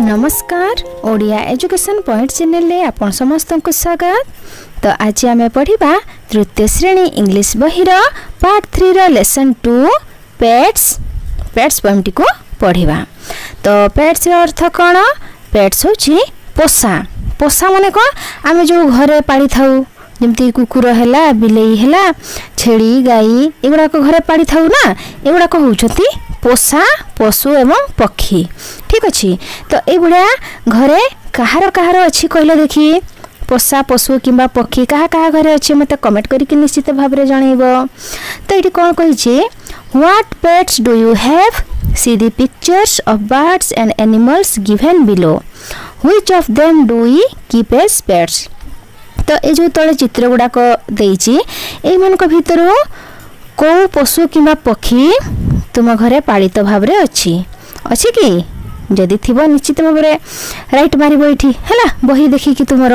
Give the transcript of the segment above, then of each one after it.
नमस्कार Odia education point channel में आपण समस्त को स्वागत। तो आज आम पढ़ा तृतीय श्रेणी इंग्लिश बहिर पार्ट 3 रो लेसन 2 पेट्स पोएमटी को पढ़ा। तो पेट्स अर्थ कौन? पेट्स होची पोषा। पोषा माने कौन? आम जो घरे पाड़ी थाऊ जमती कुकुर है, बिलेई है, छेड़ी गाई एगुड़ाक घरे पाड़ी थाऊ ना, एगुड़ाक होउछंती पोषा पशु एवं पक्षी। ठीक अच्छे। तो ये घरे कहार कहार अच्छी कहले देखी, पोषा पशु किंबा पक्षी कहा कहा घरे अच्छे मत कमेंट करके निश्चित भाव में जनइब। तो ये कौन कही, what pets do you have? See the pictures of birds and animals given below. Which of them do you keep as pets? तो ये जो तले चित्र गुड़ाक देइछि एई मानक भितर को पशु किंबा पक्षी तुम घरे पालित भाव में अच्छी कि जदि थी निश्चित भाव में राइट मार है बही देखिकी तुम।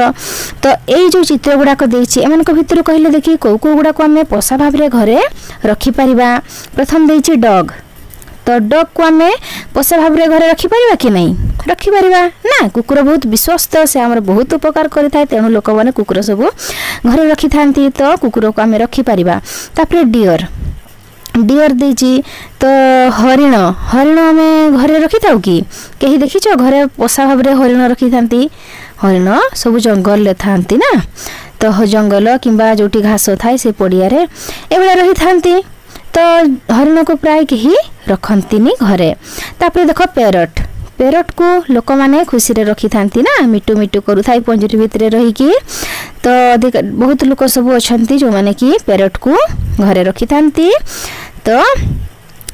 तो यही जो चित्र गुड़ाक एम भर कहले देखी कौ कौ गुड़ाक आम पोषा भाव में घरे रखिपर। प्रथम देती डग। तो डग को आम पोषा भाव में घरे रखिपर कि नहीं? रखिपर ना। कुकुर बहुत विश्वस्त, से आम बहुत उपकार करें, तेणु लोक मैंने कुकुर सब घरे रखि था। तो कुकुर को आम रखिपर। तापर डियर। डियर देची। तो हरिण। हरिण आम घरे रखि था कि कहीं देखीच घरे पोषा भाव में हरिण रखि था? हरिण सब जंगल में था ना। तो जंगल किंबा जोटी घास थाए से पड़िया एभलिया रही था। तो हरिण को प्राय कहीं रखती घरे। तापर देख पेरट। पेरट को लोक माने खुशी रे रखि था ना, मिटू मिटू करू थाई पंजरी भितर रहीकि। तो बहुत लोक सब अच्छी जो माने कि पेरट को घरे रखि था। तो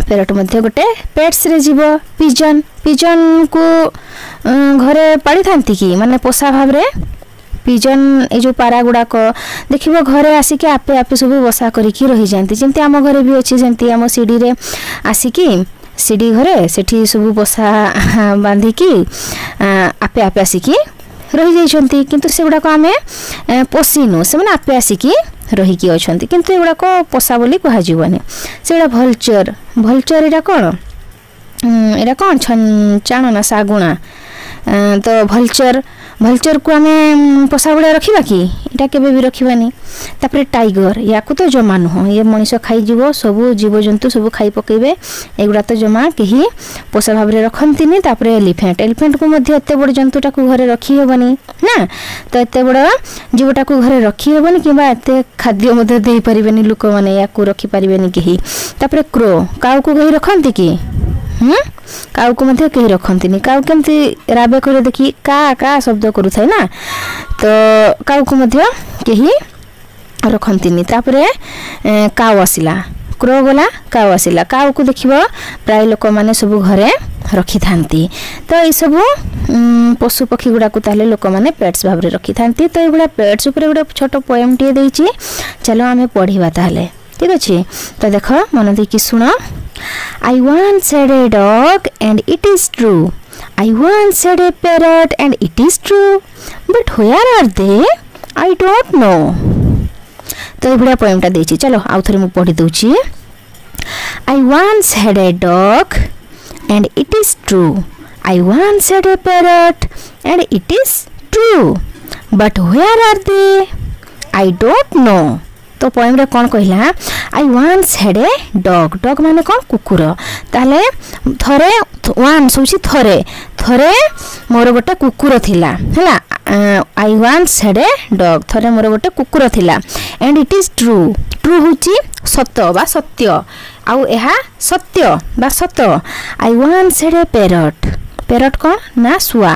पेरट मध्य गोटे पेट्स रे जीव। पिजन। पिजन को घरे पाड़ी था कि माने पोषा भाव में? पिजन ये जो पारा गुड़ाक देख घरे आसिक आपे आपे सब बसा करके रही जाती, जमती आम घरे भी अच्छी सेमती आम सीढ़ी रे आसिकी सीढ़ी घरे सेठी सब बसा बांधिकी आपे आपे आसिकी रही जाइछंती। किंतु से गुड़ाक आम पोषिनु, से माने आपे आसिकी रहीकि अछंती, किंतु ए गुड़ाक पोषा बोली कह जीवनी। से गुड़ा भलचर। भलचर एटा कौन? एटा कौन? छंचाण ना सागुणा। तो भलचर। भलचर को आम पोषा भाया रखा कि? यहाँ केवे भी रखानी। तापर टाइगर। या तो जमा नुह, ये मनीष खाईज सब जीवजंतु सब खाई पकेबे, एगुड़ा तो जमा कहीं पोषा भाव में रखती। तापर एलिफेंट। एलिफेंट को एत बड़ जंतुटा को घरे रखी हेबनी ना। तो एत बड़ जीवटा को घरे रखी हेबनी कि एत खाद्य दे पारे लोक मैंने या रखिपारे कहीं। तापर क्रो। काऊ को कहीं रखती कि? काऊ को मध्य कहीं रखती। काऊ केमती राबे कर देखी का का शब्द करू थाए ना। तो काऊ को मध्य कहीं रखती। तापर काऊ आसिला। क्रो गला, काऊ आसिला। काऊ को देखिब प्राय लोक माने सब घरे रखि थांती। तो ये सब पशु पक्षी गुड़ा को ताले लोक माने पेट्स भाव में रखि थांती। तो ये पेट्स ऊपर गोटे छोट पोएम टे देइछि, चलो आमे पढ़िबा ताले। ठीक अच्छे। तो देख मन देखी सुन। I once had a dog and it is true. I once had a parrot and it is true. But where are they? I don't know. तो ये बड़ा पोएम टा देछि, चलो आउ थरे मु पढ़ी दउछि। I once had a dog and it is true. I once had a parrot and it is true. But where are they? I don't know. तो पोएम रे कौन कहला? आई वान्स हैड ए डग। डग माने कौन? कुकुर। ताले थरे वान्स होछि थरे, थरे मोर गोटे कुकुर थिला हैला। आई वान्स हैड ए डग, थरे मोर गोटे कुकुर थिला। And it is true. True होछि सत्य बा सत्य, आउ एहा सत्य बा सत। I once had a parrot. Parrot कौन? ना सुआ।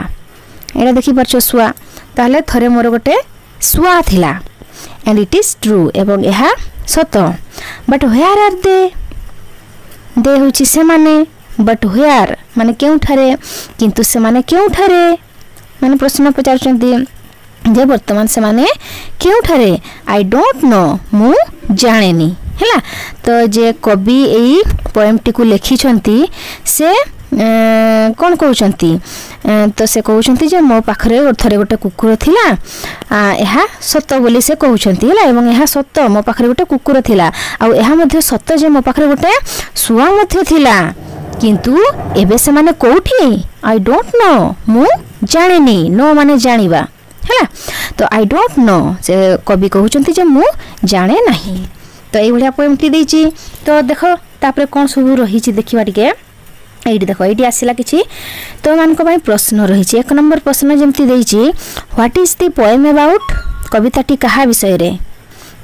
एटा देखि परछो सुआ। ताले थरे मोर गोटे सुआ थिला। एंड इट इज ट्रू, एवं यह सत। But where are they? They होछि से माने। बट व्हेयर माने केउठारे, किंतु से माने केउठारे माने प्रश्न पचारचंती जे वर्तमान से माने केउठारे? आई डोंट नो, मु जानेनी हैला। तो जे कवि एई पोएम टी को लिखिछंती से कौन कहउछंती? तो से कहउछंती जे मो पाखरे थरे गोटे कुकुर थिला, एहा सत्य बोली से कहउछंती हैला। एवं एहा सत्य, मो पाखरे गोटे कुकुर थिला, आ एहा मध्ये सत्य जे मो पाखरे गोटे सुआ मध्ये थिला। किंतु एबे से माने कोठी आई डोंट नो मु जानिनी नो माने जानिबा हैला तो आई डोंट नो से कवि कहउचंती जे मु जाने नाही तो एई भलिया पोएम टी देछि तो देखो तापरे कोन सब रही छि देखिबा टिके एइटी देखो एइटी आसिला किछि तो मानको भाई प्रश्न रही छि एक नंबर प्रश्न जेमति देछि what is the poem about कविताटी कहा विषय रे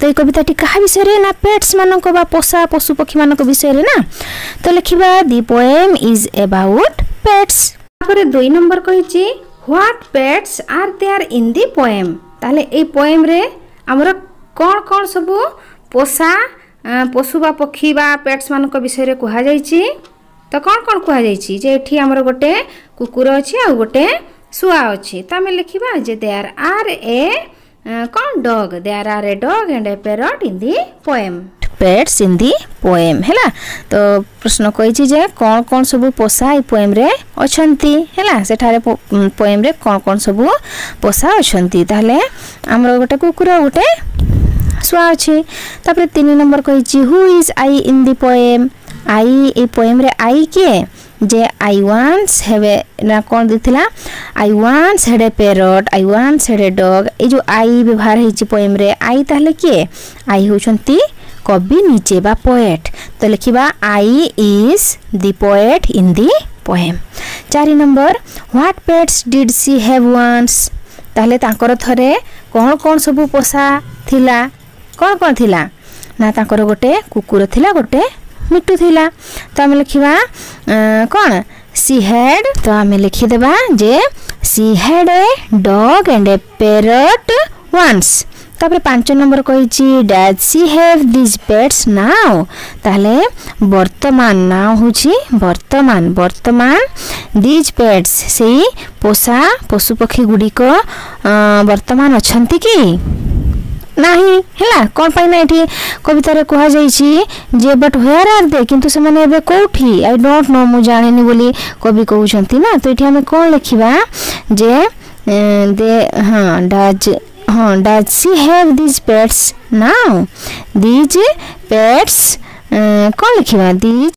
तो ये कविताटी कहा विषय रे ना पेट्स मानको बा पोषा पशु पक्षी मानको विषय रे ना तो लिखिबा the poem is about pets तापर 2 नंबर कहिछि what pets are there in the poem ताले ए पोएम रे हमर कोन कोन सब पोषा पशु बा पक्षी बा पेट्स मानको विषय रे कहा जाईछि तो कौन कौन कह जाइछि जे एठी हमर गोटे कुकुर अछि आ गोटे सुआ अछि त हम लिखिबा जे देयर आर ए कौन dog there are a dog and a parrot in the poem pets in the poem हैला तो प्रश्न कहिछि जे कौन कौन सब पोषा ए पोएम रे अछंती हैला सेठारे पोएम रे कौन कौन सब पोषा अछंती ताले हमर गोटे कुकुर गोटे सुआ अछि तापर 3 नंबर कहिछि who is I in the poem I ए पोएम रे आई के जे आई वांट्स हैव ए ना कोन दिथिला I wants had a parrot I wants had a dog ए जो आई व्यवहार हेछि पोएम रे आई ताले के आई होचंती कवि नीचे बा पोएट तो लिखिबा I is the poet in the poem 4 number what pets did she have wants ताले तांकर थरे कोन कोन सब पोषा थिला कोन थिला ना तांकर गोटे कुकुर थिला गोटे मिट्टू थिला तो आम लिखिबा कौन सी हैड तो आम लिखिदेबा जे she had a dog and a parrot once तापर 5 नंबर कहिछि does she have this pets now ताले वर्तमान नाउ होछि वर्तमान दिस पेट्स सेही पोषा पशु पक्षी गुडी को वर्तमान अछंती की नाही हैला कोन पाई ना एठी कविता रे कहा जाईछि जे बट वेयर आर दे किंतु से माने एबे कोठी आई डोंट नो मु जानिनी बोली कवि कहउछंती ना तो एठी हमें कोन लिखिबा जे दे does she have this pets now this pets कोन लिखिबा दिस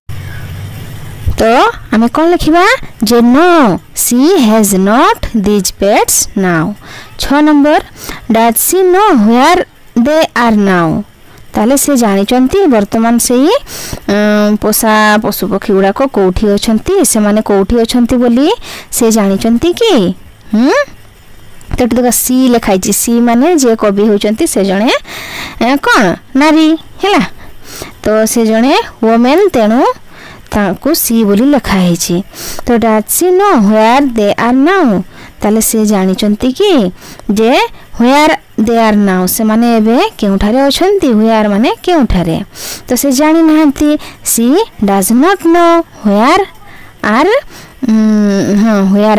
तो हमें कौन लिखिबा जे no she has not this pets now 6 number does she know where they are now ताले से जानि चंती वर्तमान से पोषा पशु पक्षी गुडा को कोठी अछंती से माने कोठी अछंती बोली से जानि चंती की तो देखो सी लिखाई छी सी माने जे कवि होचंती से जणे कोन नारी हैला तो से जणे वुमेन तेनु ताको सी बोली लिखा है छी तो does she know where they are now ताले से जानि चंती की जे वेयर दे आर नाउ से माने एबे केउठारे अछंती वेयर माने केउठारे तो से जानि नहंती she does not know where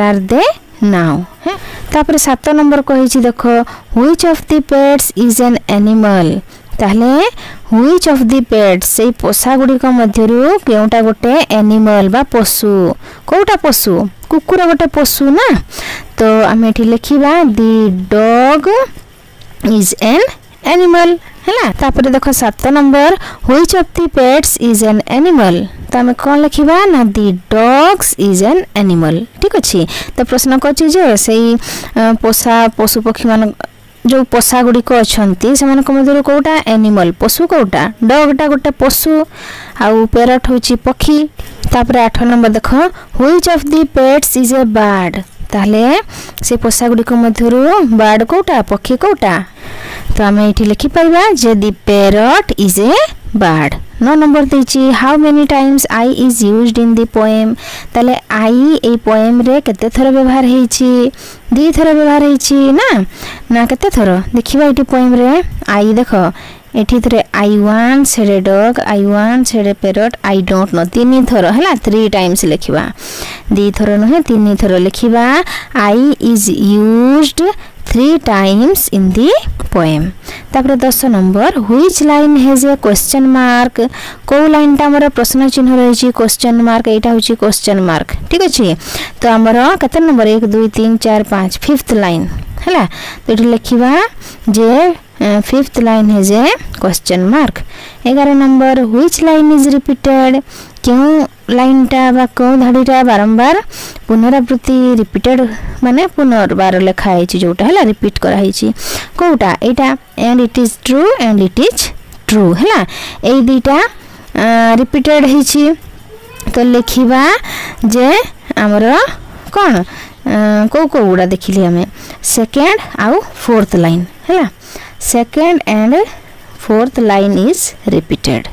are they now तापर 7 नंबर कहि छी देखो which of the pets is an animal ताले व्हिच ऑफ द पेट्स से पोषा गुडी को मध्यरु केउटा गोटे एनिमल बा पशु कोटा पशु कुकुर गोटे पशु ना तो आमे एठी लिखिबा the dog is an animal हैला तापर देखो 7 number which of the pets is an animal तो आमे कोन लिखिबा ना the dogs is an animal ठीक अछि तो प्रश्न कछि जे सेही पोषा पशु पक्षी मान जो पोषा गुडी को अछंती से मन को मधुर कोटा एनिमल पशु कोटा डॉगटा गोटे पशु आउ पैरट होची पक्षी तापर 8 नंबर देखो which of the pets is a bird ताले से पोषा गुडी को मधुर बर्ड कोटा पक्षी कोटा तो आमे एठी लिखि पाइबा जे the parrot is a bird 9 number देछि how many times I is used in the poem ताले आई ए पोएम रे केते थर व्यवहार हेछि 2 थर व्यवहार हेछि ना केते थर देखिबा एठी पोएम रे आई देखो एठी थरे आई wants had a dog I wants had a parrot I don't no 3 थर हला 3 टाइम्स लिखिबा 2 थर नहे 3 थर लिखिबा I is used 3 times in the poem तापर 10 number which line has a question mark को लाइन ता हमर प्रश्न चिन्ह रही छी क्वेश्चन मार्क एटा होची क्वेश्चन मार्क ठीक अछि तो हमर कते नंबर 1 2 3 4 5 5th लाइन हला तो एठी लिखिबा जे 5th line has a question mark 11 number which line is repeated क्यों लाइनटा बा क्यों धाड़ीटा बारंबार पुनरावृत्ति रिपीटेड माने पुनर्बार लिखा है जोटा है रिपीट करा है कोटा एटा and it is true and it is true है ए दुईटा रिपीटेड है तो लिखिबा जे हमर कौन को गुड़ा देखिली आम सेकेंड आउ फोर्थ लाइन है second and fourth line is repeated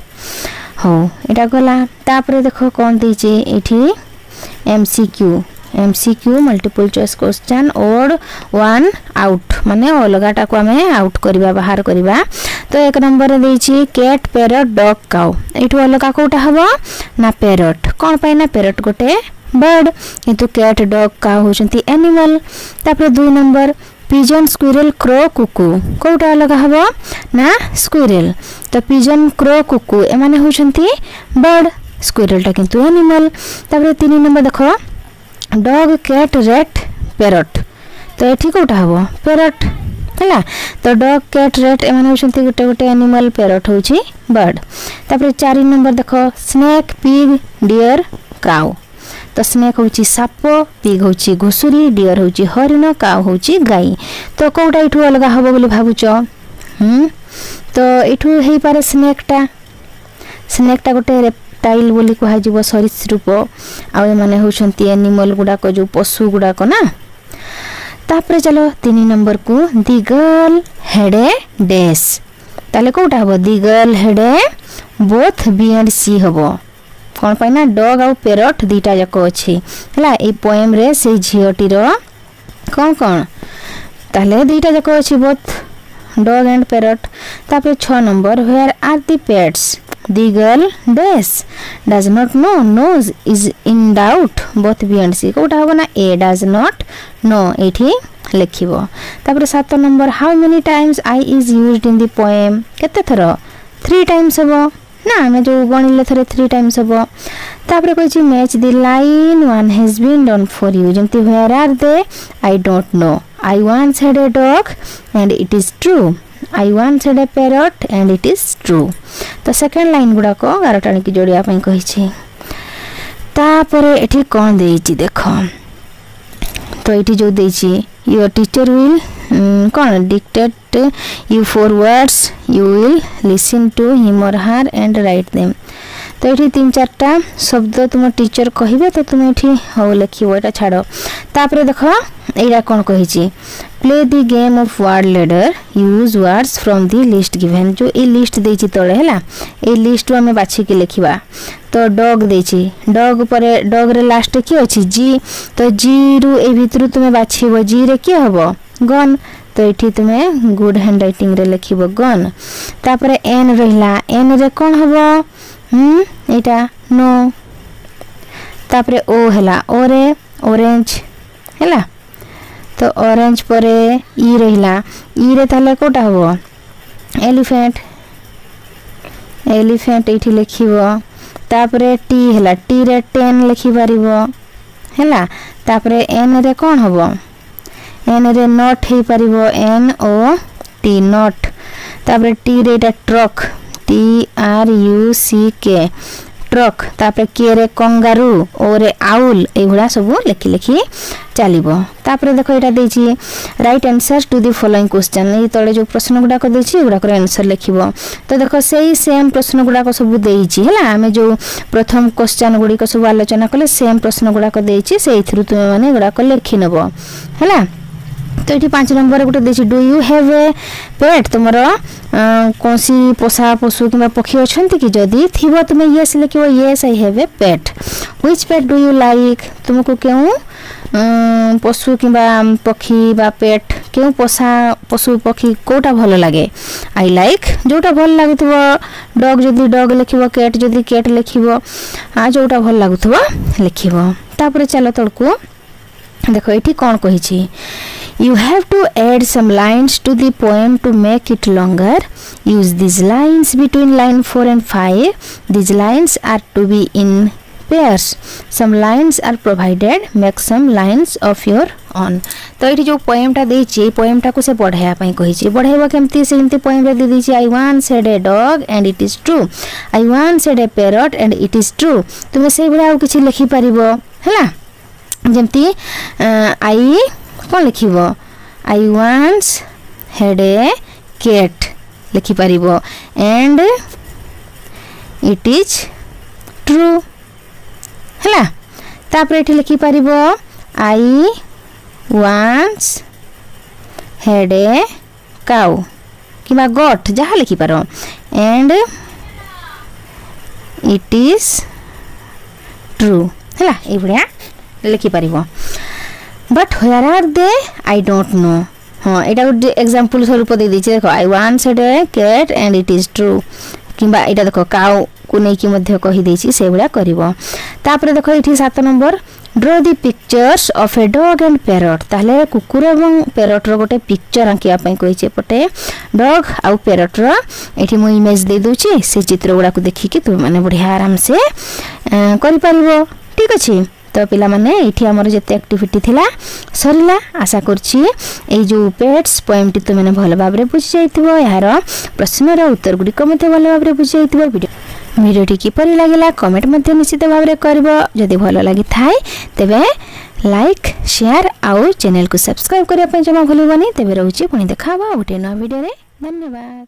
हो एटा गला तापर देखो कौन दीचे एठी MCQ multiple choice question odd one out माने अलगाटा को आम आउट करबा बाहर करबा तो एक नंबर रे देछि कैट पैरट डॉग काउ एठो अलगा कोटा हबो ना पैरट कोन पाई ना पैरट गोटे बर्ड किंतु कैट डॉग काउ होचंती एनिमल तापर 2 number pigeon squirrel crow cuckoo कोटा अलग हबो ना स्क्विरल तो पिजन क्रो कुकू ए माने होचंती बर्ड स्क्विरल टा किंतु एनिमल तापर 3 नंबर देखो डॉग कैट रैट पैरट तो एठी कोटा हबो पैरट हैला तो डॉग कैट रैट ए माने होचंती गोटे गोटे एनिमल पैरट होची बर्ड तापर 4 नंबर देखो स्नेक पिग डियर काउ तो स्नेक होची साप पिग होची घुसुरी डियर होची हरिण काउ होची गाई तो कोटा इठू अलग हबो बोली भाबुच तो इठू हेई पारे स्नेकटा गोटे रेप्टाइल बोली कहा जिवो सरीसृप आ ए माने होचंती एनिमल गुडा को जो पशु गुडा को ना तापर चलो 3 नंबर को the girl had a dash ताले कोटा हबो the girl had a both B and C हबो कौन पाई ना डॉग आउ पैरट दीटा जाक अच्छी है ये पोएम रे से झीटी कौन कौन ताले दीटा जाक अच्छी बोथ डॉग एंड पैरट तापर 6 number where are the pets the girl dash does not know knows is in doubt both B and C कोटा होगा ना ए डज नॉट नो एठी लिखिबो तापर 7 number how many times I is used in the poem केते thorough 3 times हबो ना हमें जो गणिले थरे 3 टाइम्स हबो तापर कहछि match the line one has been done for you जंती where are they I don't know I once had a dog and it is true I once had a parrot and it is true तो second line गुडा को गारटाणी की जोड़िया पई कहिछि तापर एठी कोन देछि देखो तो एठी जो देछि योर टीचर विल कौन dictate you 4 words you will listen to him और हर एंड राइट देम तो ये 3-4टा शब्द तुम टीचर कहिबे तो तुम ये हो लिखिबो एटा छाड़ो तापर देखो एटा कोन कहिछि play the game of word ladder use words from the list given जो ए लिस्ट देछि तळे हैला ए लिस्ट हमें बाछि के लिखिबा तो डॉग देछि डॉग परे डॉग रे लास्ट की अछि जी तो जी रु ए भितरु तुम बाछिबो जी रे की हबो गन तो ये तुम्हें गुड हैंड राइटिंग रे लिखिबो गन तापर एन रहिला एन रे कोन हबो एटा नो तापर ओ हैला ओ रे ऑरेंज हैला तो ऑरेंज परे ई रहिला ई रे ताले कोटा हबो एलिफेंट एलिफेंट एठी लिखिबो तापर टी हैला टी रे 10 लिखि पारिबो हैला तापर एन रे कोन हबो एन रे नॉट हे पारिबो एन ओ टी नॉट तापर टी रे एटा truck T R U C K truck तापर के रे कंगारू ओ रे आउल ए भड़ा सब लिखि लिखि चलिबो तापर देखो एटा देछि right answer to the following question ए तळे जो प्रश्न गुडा को देछि गुडा को आंसर लिखिबो तो देखो सेही सेम प्रश्न गुडा को सब देछि हैला हमें जो प्रथम क्वेश्चन गुडी को सब आलोचना करले सेम प्रश्न गुडा को देछि सेही थ्रु तुमे माने गुडा को लिखि नबो हैला तो ये 5 नंबर गोटे देखिए डू यू हैव ए पेट तुम कौन सी पोषा पशु कि पक्षी अच्छा कि जदि थी तुम येस लिख yes I have a pet which pet do you like तुमको क्यों पशु कि पक्षी बा पेट क्यों पोषा पशु पक्षी कोटा भल लगे आई लाइक जोटा भल लगुव डॉग जदि डॉग लिख कैट जदि कैट लिख जोटा भल लगुव लिख तापर चलो तड़को देखो ये कौन कही You have to add some lines to the poem to make it longer. Use these lines between line 4 and 5. These lines are to be in pairs. Some lines are provided. Make some lines of your own. तो ये जो poem टा देछि poem टा को से पढ़ाया पई कहिछि पढ़ाइबा केमती से केमती पोएम रे दे दिछि I once had a dog and it is true. I once had a parrot and it is true. तुमे से बडा किछि लिखि परिबो हला जेमती I cone लिखिबो I once had a cat लिखि परिबो and it is true हला तापरे एठी लिखि परिबो I once had a cow किबा goat जहा लिखि पारो and it is true हला ए बढिया लिखि परिबो but where are they I don't know हां एटा गुड एग्जांपल स्वरूप दे दिछि देखो I once had a cat and it is true किबा एटा देखो cow को नै कि मध्य कहि देछि से बढिया करिवो तापर देखो एठी 7 number draw the pictures of A dog and parrot ताले कुकुर एवं पैरट रो गोटे पिक्चर आंकिया पई कहिचे पटे डॉग आ पैरट रो एठी मो इमेज दे दोछि से चित्र गुडा को देखि कि तुम माने बढ़िया आराम से करि परिबो ठीक अछि तो पिला माने एठी हमर जते एक्टिविटी थिला सरिला आशा करछि ए जो पेट्स पोएम टी तो माने भल भाबरे बुझि जाइतिबो यार प्रश्न रो उत्तर गुडी को मते भल भाबरे बुझि जाइतिबो वीडियो टी किपरि लागला कमेंट मध्ये निश्चित भाबरे करबो जदि भल लागि थाय तबे लाइक शेयर आउ चैनल को सब्सक्राइब करिया पय जमा भूलिबोनी तबे रहउछि पुनी देखाबो गोटे नया वीडियो रे धन्यवाद।